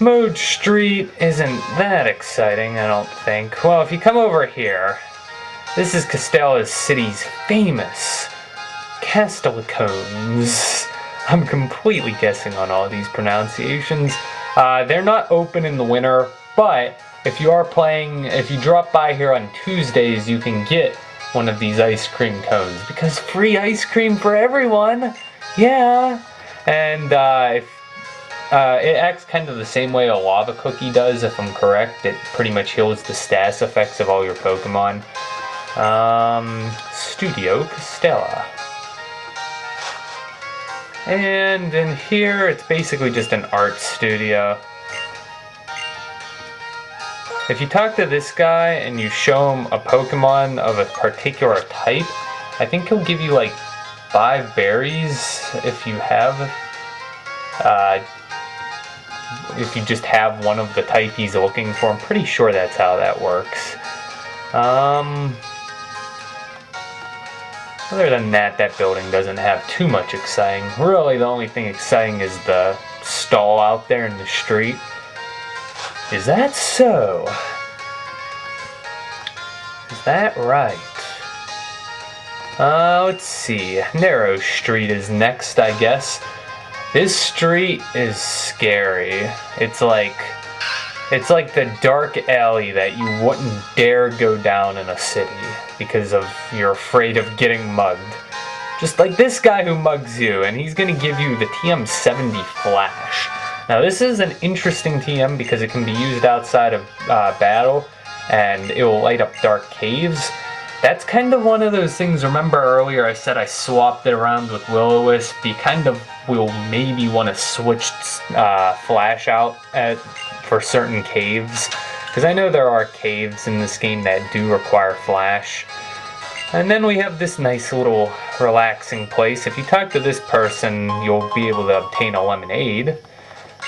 Mode Street isn't that exciting, I don't think. Well, if you come over here, this is Castella's city's famous Castellacones. I'm completely guessing on all these pronunciations. They're not open in the winter, but if you drop by here on Tuesdays, you can get one of these ice cream cones, because free ice cream for everyone! Yeah! And it acts kind of the same way a lava cookie does, if I'm correct. It pretty much heals the status effects of all your Pokemon. Studio Castella. And in here, it's basically just an art studio. If you talk to this guy and you show him a Pokemon of a particular type, I think he'll give you like 5 berries if you have, if you just have one of the type he's looking for. I'm pretty sure that's how that works. Other than that, that building doesn't have too much exciting. Really, the only thing exciting is the stall out there in the street. Is that so? Is that right? Let's see. Narrow Street is next, I guess. This street is scary. It's like the dark alley that you wouldn't dare go down in a city because you're afraid of getting mugged. Just like this guy who mugs you, and he's gonna give you the TM70 Flash. Now this is an interesting TM because it can be used outside of battle, and it will light up dark caves. That's kind of one of those things. Remember earlier I said I swapped it around with Will-O-Wisp? You kind of will maybe want to switch Flash out for certain caves, because I know there are caves in this game that do require Flash. And then we have this nice little relaxing place. If you talk to this person, you'll be able to obtain a lemonade.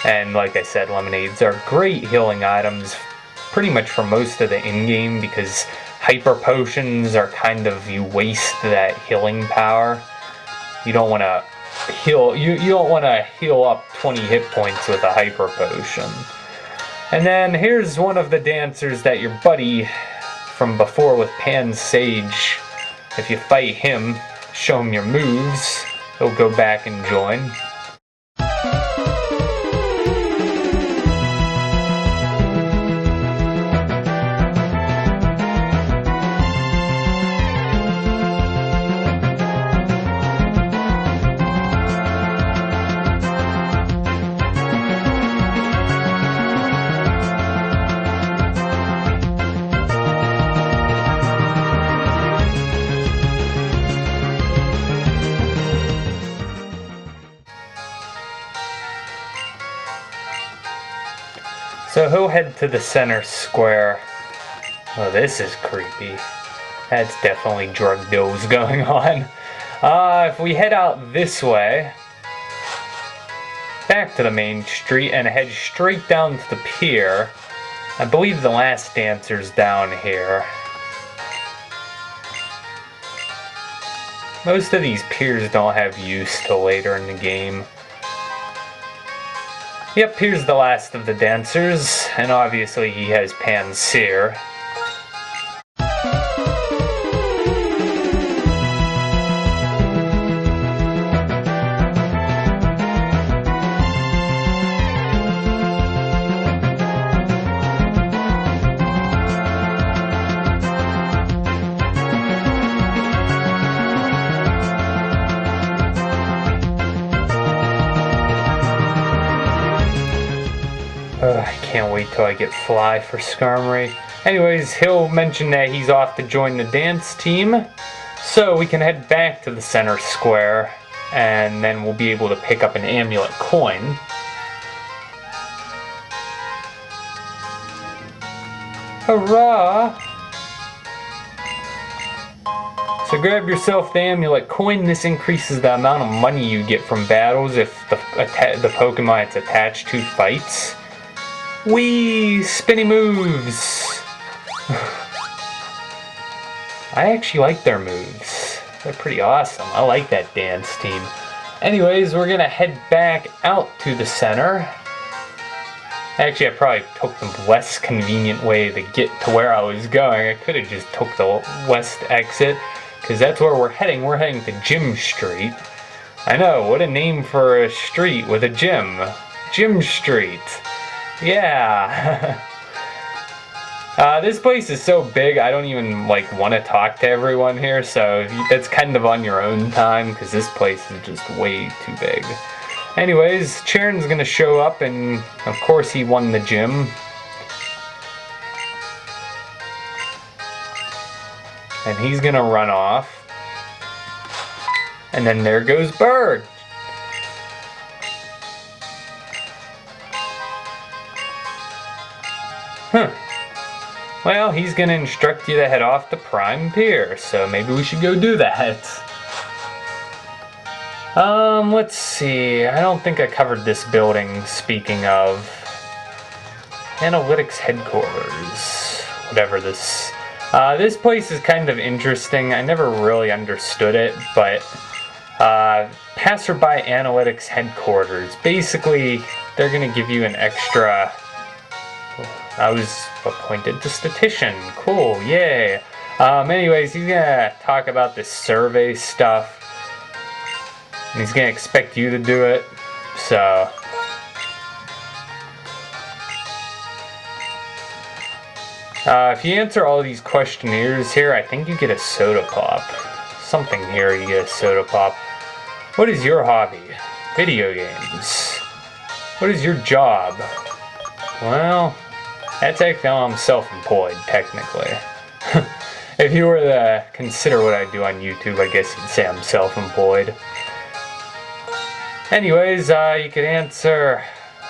And like I said, lemonades are great healing items pretty much for most of the in-game, because hyper potions are kind of, you waste that healing power. You don't want to heal, you don't want to heal up 20 hit points with a hyper potion. And then here's one of the dancers that your buddy from before with Pan Sage, if you fight him, show him your moves, he'll go back and join. So he'll head to the center square. Oh, this is creepy. That's definitely drug deals going on. If we head out this way, back to the main street and head straight down to the pier, I believe the last dancer's down here. Most of these piers don't have use till later in the game. Yep, here's the last of the dancers, and obviously he has Pansear. I can't wait till I get Fly for Skarmory. Anyways, he'll mention that he's off to join the dance team, so we can head back to the center square, and then we'll be able to pick up an amulet coin. Hurrah! So grab yourself the amulet coin. This increases the amount of money you get from battles if the Pokemon it's attached to fights. Whee! Spinny moves! I actually like their moves. They're pretty awesome. I like that dance team. Anyways, we're gonna head back out to the center. Actually, I probably took the less convenient way to get to where I was going. I could have just took the west exit, because that's where we're heading. We're heading to Gym Street. I know, what a name for a street with a gym. Gym Street. Yeah. This place is so big, I don't even want to talk to everyone here, so that's kind of on your own time, because this place is just way too big. Anyways, Charon's gonna show up, and of course he won the gym. And he's gonna run off. And then there goes Bird. Huh. Well, he's gonna instruct you to head off to Prime Pier, so maybe we should go do that. Let's see. I don't think I covered this building, speaking of. Analytics headquarters. Whatever this. This place is kind of interesting. I never really understood it, but Passerby Analytics headquarters. Basically, they're gonna give you an extra. I was appointed to statistician. Cool, yay. Anyways, he's gonna talk about this survey stuff. And he's gonna expect you to do it. So. If you answer all these questionnaires here, I think you get a soda pop. Something here, you get a soda pop. What is your hobby? Video games. What is your job? Well, that's actually, I'm self-employed, technically. If you were to consider what I do on YouTube, I guess you'd say I'm self-employed. Anyways, you could answer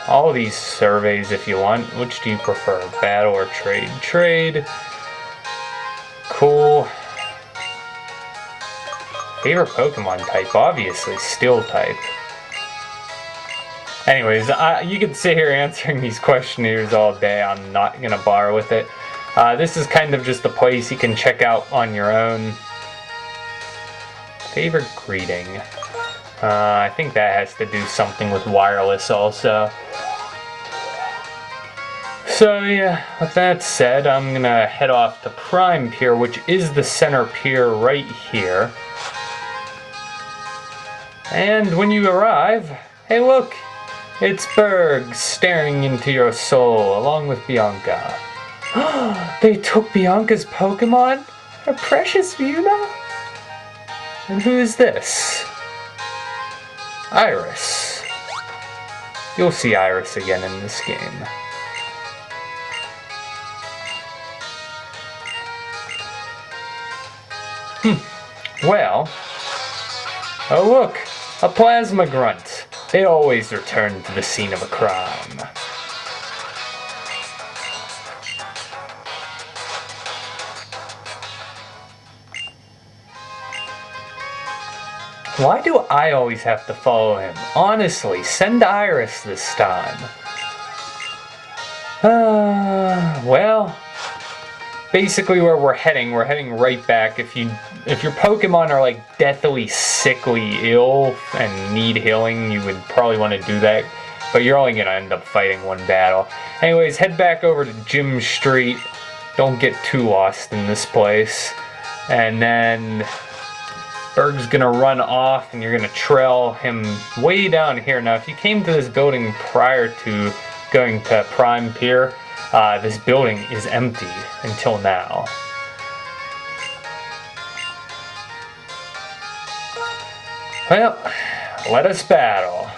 all these surveys if you want. Which do you prefer, battle or trade? Trade. Cool. Favorite Pokemon type? Obviously, Steel type. Anyways, you could sit here answering these questionnaires all day. I'm not gonna bother with it. This is kind of just a place you can check out on your own. Favorite greeting? I think that has to do something with wireless also. So yeah, with that said, I'm gonna head off to Prime Pier, which is the center pier right here. And when you arrive, hey look, it's Berg staring into your soul along with Bianca. They took Bianca's Pokemon? Her precious Yuna? And who is this? Iris. You'll see Iris again in this game. Well, oh look, a plasma grunt. They always return to the scene of a crime. Why do I always have to follow him? Honestly, send Iris this time. Well, basically where we're heading right back. If your Pokemon are like deathly sickly ill and need healing, you would probably want to do that, but you're only gonna end up fighting one battle. Anyways, head back over to Gym Street. Don't get too lost in this place. And then Berg's gonna run off and you're gonna trail him way down here. Now if you came to this building prior to going to Prime Pier, this building is empty until now. Well, let us battle.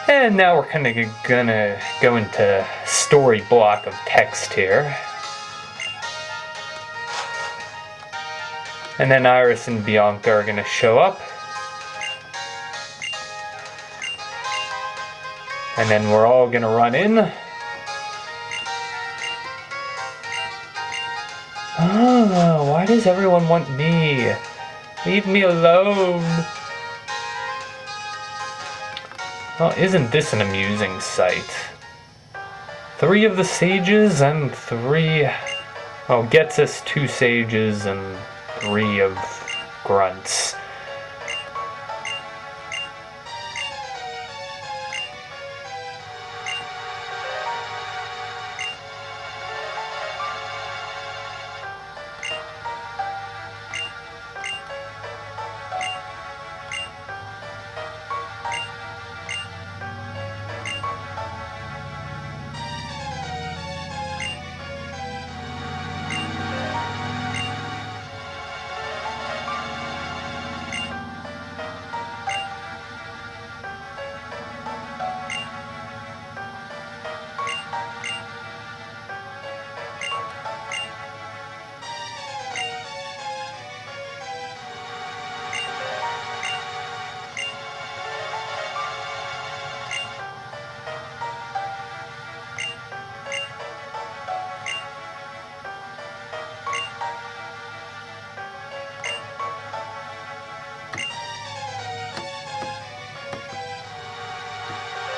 And now we're kind of gonna go into story block of text here. And then Iris and Bianca are gonna show up. And then we're all gonna run in. Oh, why does everyone want me? Leave me alone. Well, isn't this an amusing sight? 3 of the sages and 3... Oh, Ghetsis, 2 sages and 3 of grunts.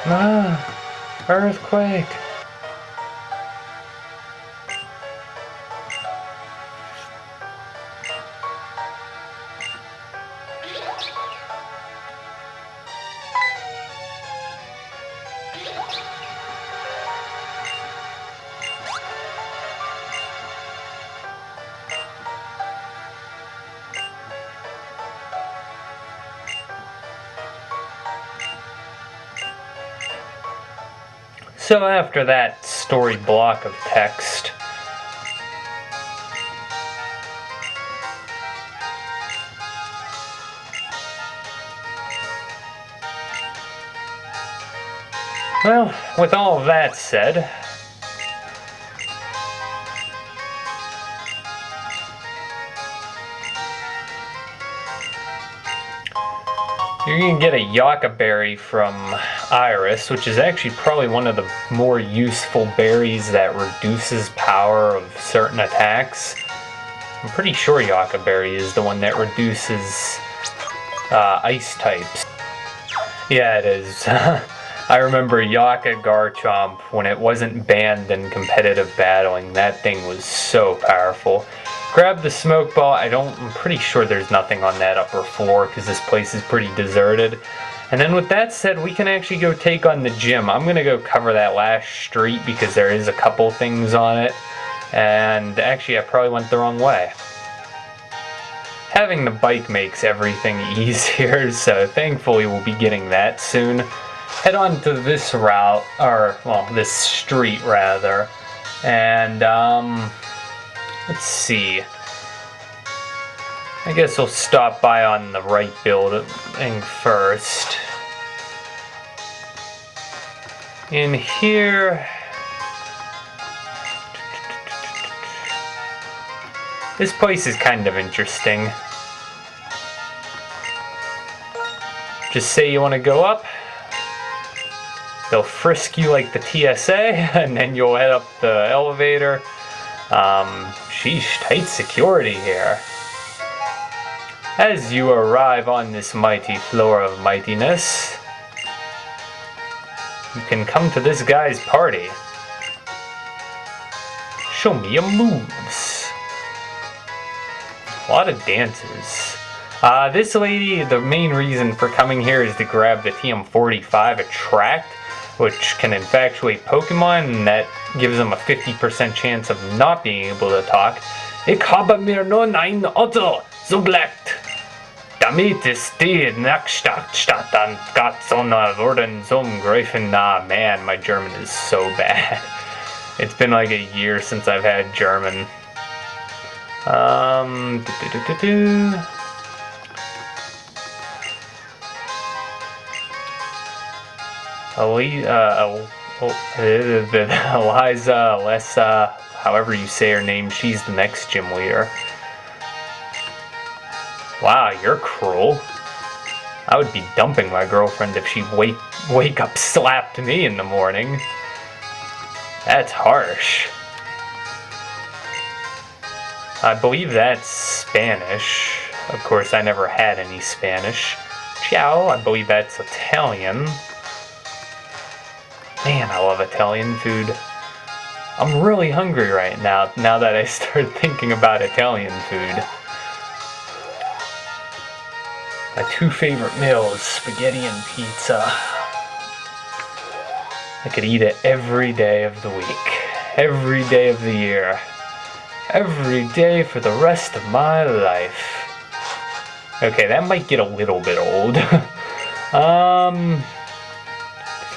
Ah, earthquake. So after that story block of text, well, with all of that said, you're going to get a Yucca berry from Iris, which is actually probably one of the more useful berries that reduces power of certain attacks. I'm pretty sure Yucca berry is the one that reduces ice types. Yeah, it is. I remember Yucca Garchomp when it wasn't banned in competitive battling. That thing was so powerful. Grab the smoke ball. I'm pretty sure there's nothing on that upper floor because this place is pretty deserted. And then with that said, we can actually go take on the gym. I'm going to go cover that last street because there is a couple things on it. And actually, I probably went the wrong way. Having the bike makes everything easier, so thankfully we'll be getting that soon. Head on to this route, or, well, this street rather. And, let's see. I guess we'll stop by on the right building first. In here... This place is kind of interesting. Just say you want to go up. They'll frisk you like the TSA, and then you'll head up the elevator. Sheesh, tight security here. As you arrive on this mighty floor of mightiness, you can come to this guy's party. Show me your moves. A lot of dances. This lady, the main reason for coming here is to grab the TM45 Attract, which can infatuate Pokemon, and that gives them a 50% chance of not being able to talk. Ik habe mir nun ein Auto zugelegt. Damit ist die Nackstadt an Gatzona worden zum Greifen. Nah, man, my German is so bad. It's been like a year since I've had German. Eliza, Alessa, however you say her name, she's the next gym leader. Wow, you're cruel. I would be dumping my girlfriend if she wake up slapped me in the morning. That's harsh. I believe that's Spanish. Of course, I never had any Spanish. Ciao, I believe that's Italian. Man, I love Italian food. I'm really hungry right now that I start thinking about Italian food. My two favorite meals, spaghetti and pizza. I could eat it every day of the week, every day of the year, every day for the rest of my life. Okay, that might get a little bit old.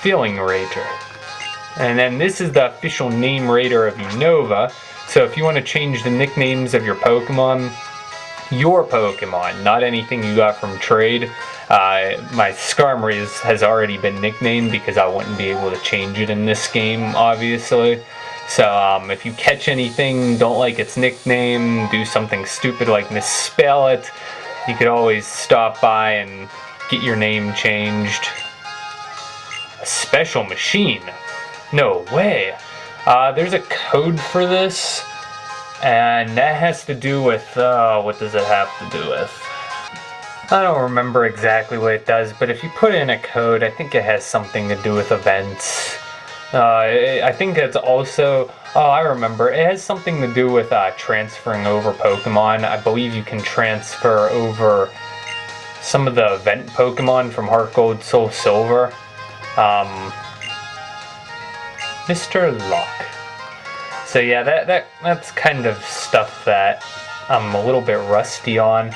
Feeling Rager. And then this is the official name rater of Unova. So if you want to change the nicknames of your Pokemon, not anything you got from trade. My Skarmory has already been nicknamed because I wouldn't be able to change it in this game, obviously. So if you catch anything, don't like its nickname, do something stupid like misspell it, you could always stop by and get your name changed. A special machine? No way. There's a code for this, and that has to do with, what does it have to do with? I don't remember exactly what it does, but if you put in a code, I think it has something to do with events. I think it's also, I remember, it has something to do with transferring over Pokemon. I believe you can transfer over some of the event Pokemon from Heart Gold, Soul Silver. Mr. Locke. So yeah, that's kind of stuff that I'm a little bit rusty on.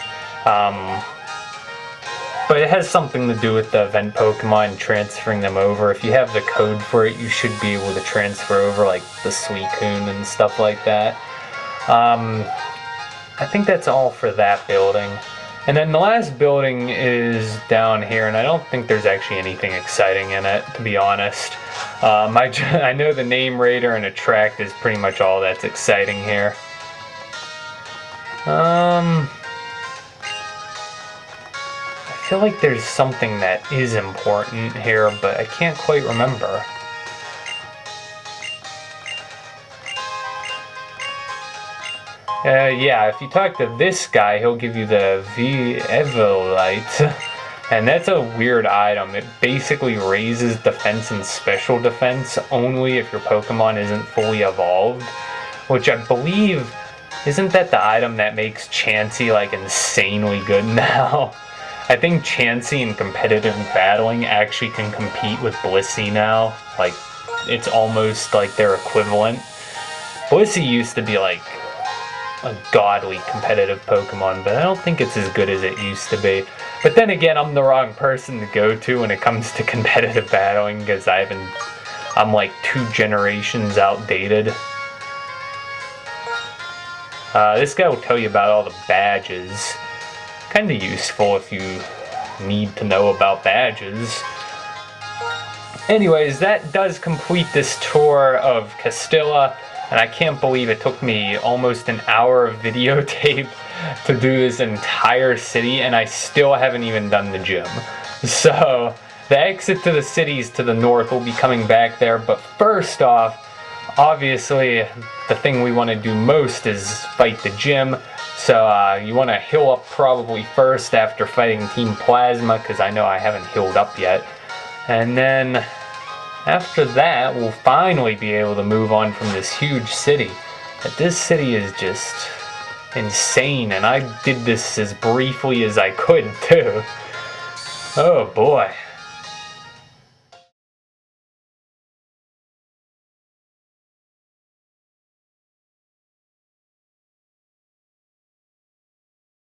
But it has something to do with the event Pokemon transferring them over. If you have the code for it, you should be able to transfer over like the Suicune and stuff like that. I think that's all for that building. And then the last building is down here, and I don't think there's actually anything exciting in it, to be honest. I know the name rater and attract is pretty much all that's exciting here. I feel like there's something that is important here, but I can't quite remember. Yeah, if you talk to this guy, he'll give you the Evolite. And that's a weird item. It basically raises defense and special defense only if your Pokemon isn't fully evolved. Which I believe, isn't that the item that makes Chansey like insanely good now? I think Chansey in competitive battling actually can compete with Blissey now. Like, it's almost like their equivalent. Blissey used to be like a godly competitive Pokemon, but I don't think it's as good as it used to be. But then again, I'm the wrong person to go to when it comes to competitive battling, because I'm like 2 generations outdated. This guy will tell you about all the badges. Kinda useful if you need to know about badges. Anyways, that does complete this tour of Castilla. And I can't believe it took me almost an hour of videotape to do this entire city, and I still haven't even done the gym. So, the exit to the cities to the north will be coming back there, but first off, obviously, the thing we want to do most is fight the gym. So, you want to heal up probably first after fighting Team Plasma, because I know I haven't healed up yet. And then after that, we'll finally be able to move on from this huge city. But this city is just insane, and I did this as briefly as I could, too. Oh boy.